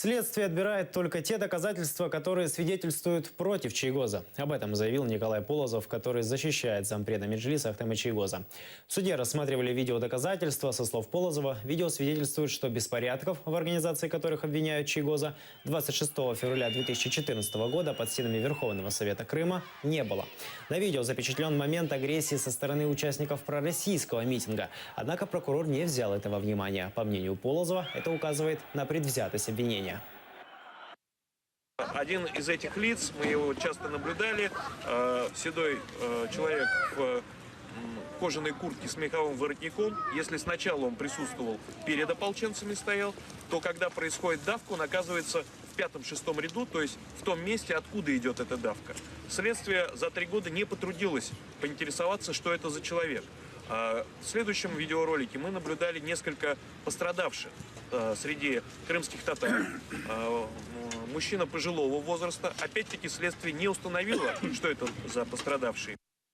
Следствие отбирает только те доказательства, которые свидетельствуют против Чийгоза. Об этом заявил Николай Полозов, который защищает зампреда Меджлиса Ахтема Чийгоза. В суде рассматривали видеодоказательства. Со слов Полозова, видео свидетельствует, что беспорядков, в организации которых обвиняют Чийгоза, 26 февраля 2014 года под стенами Верховного Совета Крыма не было. На видео запечатлен момент агрессии со стороны участников пророссийского митинга. Однако прокурор не взял этого внимания. По мнению Полозова, это указывает на предвзятость обвинения. Один из этих лиц, мы его часто наблюдали, седой человек в кожаной куртке с меховым воротником. Если сначала он присутствовал, перед ополченцами стоял, то когда происходит давка, он оказывается в 5-6 ряду, то есть в том месте, откуда идет эта давка. Следствие за 3 года не потрудилось поинтересоваться, что это за человек. В следующем видеоролике мы наблюдали несколько пострадавших среди крымских татар. Мужчина пожилого возраста. Опять-таки следствие не установило, что это за пострадавшие.